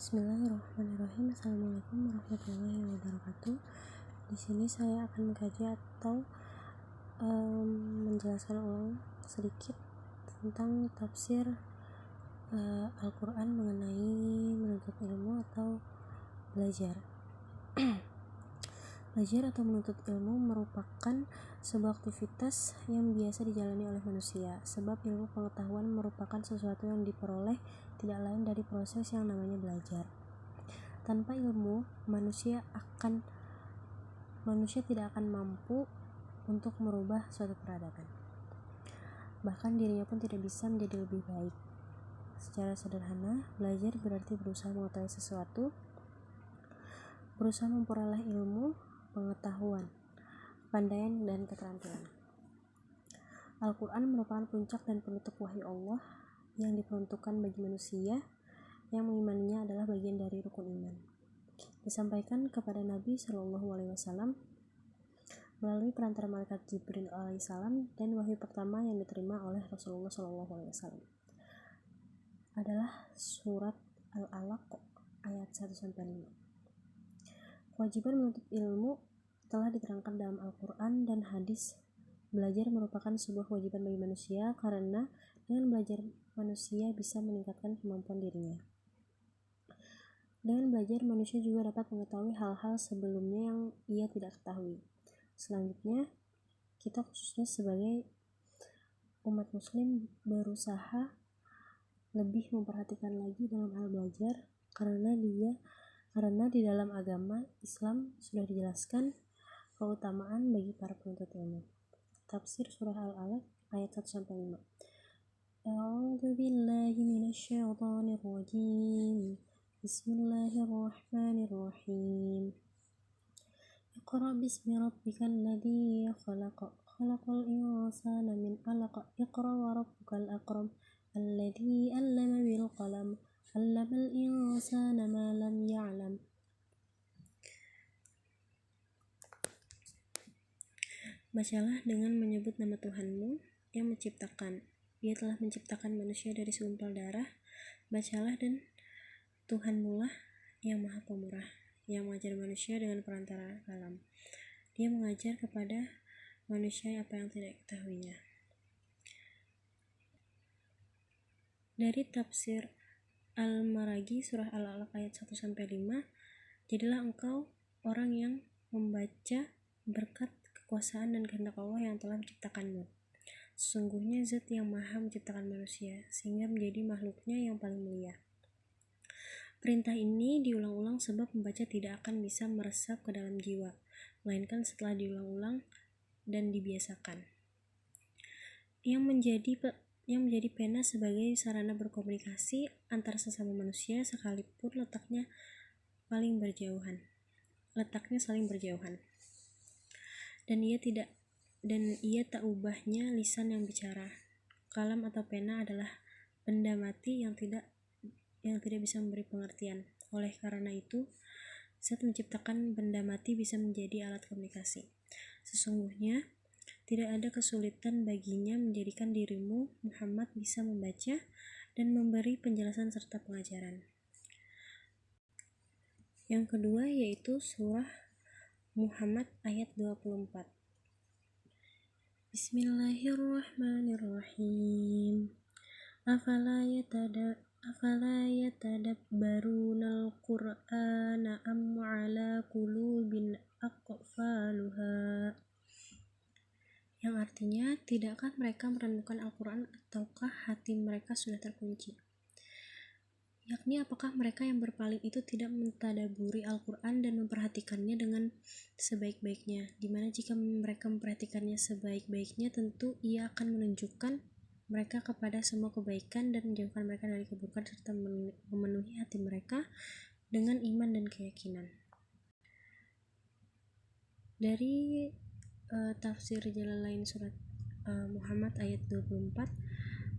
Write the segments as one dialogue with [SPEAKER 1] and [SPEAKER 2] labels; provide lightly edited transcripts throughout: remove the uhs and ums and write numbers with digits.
[SPEAKER 1] Bismillahirrahmanirrahim. Assalamualaikum warahmatullahi wabarakatuh. Di sini saya akan mengkaji atau menjelaskan ulang sedikit tentang tafsir Al-Quran mengenai menuntut ilmu atau belajar. Belajar atau menuntut ilmu merupakan sebuah aktivitas yang biasa dijalani oleh manusia, sebab ilmu pengetahuan merupakan sesuatu yang diperoleh tidak lain dari proses yang namanya belajar. Tanpa ilmu, manusia tidak akan mampu untuk merubah suatu peradaban. Bahkan dirinya pun tidak bisa menjadi lebih baik. Secara sederhana, belajar berarti berusaha mengetahui sesuatu, berusaha memperoleh ilmu, pengetahuan, pandaian, dan keterampilan. Al-Quran merupakan puncak dan penutup wahyu Allah yang diperuntukkan bagi manusia yang mengimaninya adalah bagian dari rukun iman. Disampaikan kepada Nabi SAW melalui perantara malaikat Jibril alaihissalam, dan wahyu pertama yang diterima oleh Rasulullah SAW adalah surat Al-Alaq ayat 1-5. Kewajiban menuntut ilmu telah diterangkan dalam Al-Quran dan hadis. Belajar merupakan sebuah kewajiban bagi manusia karena dengan belajar manusia bisa meningkatkan kemampuan dirinya. Dengan belajar manusia juga dapat mengetahui hal-hal sebelumnya yang ia tidak ketahui. Selanjutnya, kita khususnya sebagai umat muslim berusaha lebih memperhatikan lagi dalam hal belajar karena di dalam agama Islam sudah dijelaskan keutamaan bagi para penuntut ilmu. Tafsir surah Al-Alaq ayat 1-5. A'udzu billahi minasyaitonir rajim. Bismillahirrahmanirrahim. Iqra bismi rabbikal ladzi khalaq. Khalaqal insana min 'alaq. Iqra wa rabbukal akram. Alladzi 'allama bil qalam. 'Allamal insana ma lam ya'lam. Bacalah dengan menyebut nama Tuhanmu yang menciptakan. Ia telah menciptakan manusia dari segumpal darah. Bacalah, dan Tuhanmulah yang Maha Pemurah, yang mengajar manusia dengan perantara kalam. Dia mengajar kepada manusia apa yang tidak diketahuinya. Dari tafsir Al-Maragi surah Al-Alaq ayat 1-5, jadilah engkau orang yang membaca berkat kekuasaan dan kehendak Allah yang telah menciptakanmu. Sesungguhnya Zat yang Maha menciptakan manusia sehingga menjadi makhluknya yang paling mulia. Perintah ini diulang-ulang sebab membaca tidak akan bisa meresap ke dalam jiwa, melainkan setelah diulang-ulang dan dibiasakan. Yang menjadi pena sebagai sarana berkomunikasi antar sesama manusia sekalipun letaknya saling berjauhan. Dan ia tak ubahnya lisan yang bicara. Kalam atau pena adalah benda mati yang tidak bisa memberi pengertian. Oleh karena itu, Zat menciptakan benda mati bisa menjadi alat komunikasi. Sesungguhnya tidak ada kesulitan baginya menjadikan dirimu Muhammad bisa membaca dan memberi penjelasan serta pengajaran. Yang kedua yaitu surah Muhammad ayat 24. Bismillahirrahmanirrahim. Afala yatadabbarunal Qur'ana am 'ala qulubin aqfaluha. Yang artinya, tidakkah mereka merenungkan Al-Quran ataukah hati mereka sudah terkunci? Yakni apakah mereka yang berpaling itu tidak mentadaburi Al-Quran dan memperhatikannya dengan sebaik-baiknya, dimana jika mereka memperhatikannya sebaik-baiknya tentu ia akan menunjukkan mereka kepada semua kebaikan dan menjauhkan mereka dari keburukan serta memenuhi hati mereka dengan iman dan keyakinan. Dari tafsir Jalalain surat Muhammad ayat 24,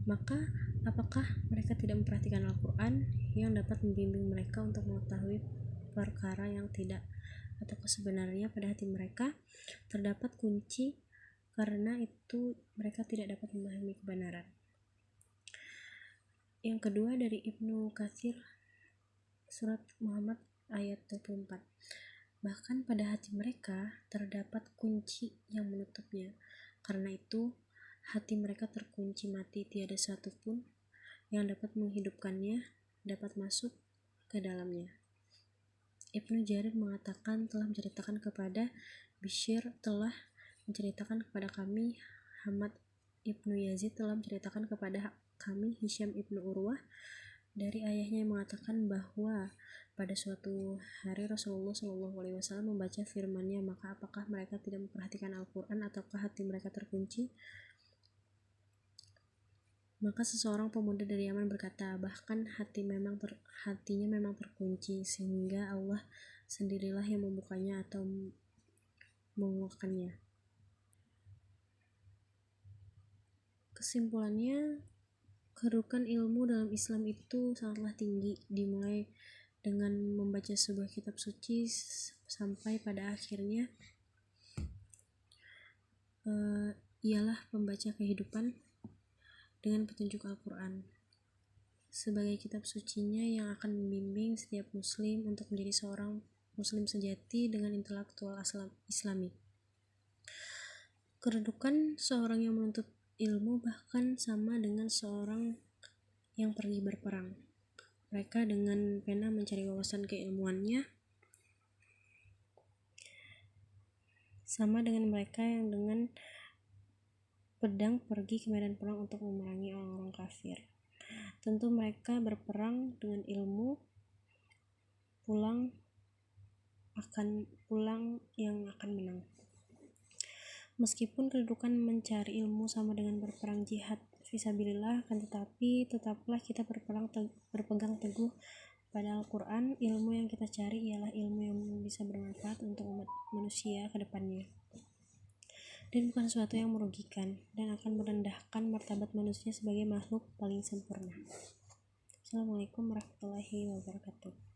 [SPEAKER 1] maka apakah mereka tidak memperhatikan Al-Quran yang dapat membimbing mereka untuk mengetahui perkara yang tidak atau sebenarnya pada hati mereka terdapat kunci, karena itu mereka tidak dapat memahami kebenaran. Yang kedua dari Ibnu Katsir Surat Muhammad ayat 24. Bahkan pada hati mereka terdapat kunci yang menutupnya. Karena itu, hati mereka terkunci mati, tiada satupun yang dapat menghidupkannya, dapat masuk ke dalamnya. Ibnu Jarir mengatakan telah menceritakan kepada Bishr telah menceritakan kepada kami, Hamad Ibnu Yazid telah menceritakan kepada kami, Hisham Ibnu Urwah dari ayahnya yang mengatakan bahwa pada suatu hari Rasulullah SAW membaca firman-Nya, maka apakah mereka tidak memperhatikan Al-Quran ataukah hati mereka terkunci? Maka seseorang pemuda dari Yaman berkata, bahkan hatinya memang terkunci sehingga Allah sendirilah yang membukanya atau menguakkannya. Kesimpulannya, kedudukan ilmu dalam Islam itu sangatlah tinggi, dimulai dengan membaca sebuah kitab suci sampai pada akhirnya ialah pembaca kehidupan dengan petunjuk Al-Quran sebagai kitab sucinya yang akan membimbing setiap muslim untuk menjadi seorang muslim sejati dengan intelektual Islami. Kedudukan seorang yang menuntut ilmu bahkan sama dengan seorang yang pergi berperang. Mereka dengan pena mencari wawasan keilmuannya, sama dengan mereka yang dengan pedang pergi ke medan perang untuk memerangi orang-orang kafir. Tentu mereka berperang dengan ilmu, pulang yang akan menang. Meskipun kedudukan mencari ilmu sama dengan berperang jihad fisabilillah, akan tetapi tetaplah kita berpegang teguh pada Al-Quran. Ilmu yang kita cari ialah ilmu yang bisa bermanfaat untuk umat manusia ke depannya, dan bukan sesuatu yang merugikan dan akan merendahkan martabat manusia sebagai makhluk paling sempurna. Assalamualaikum warahmatullahi wabarakatuh.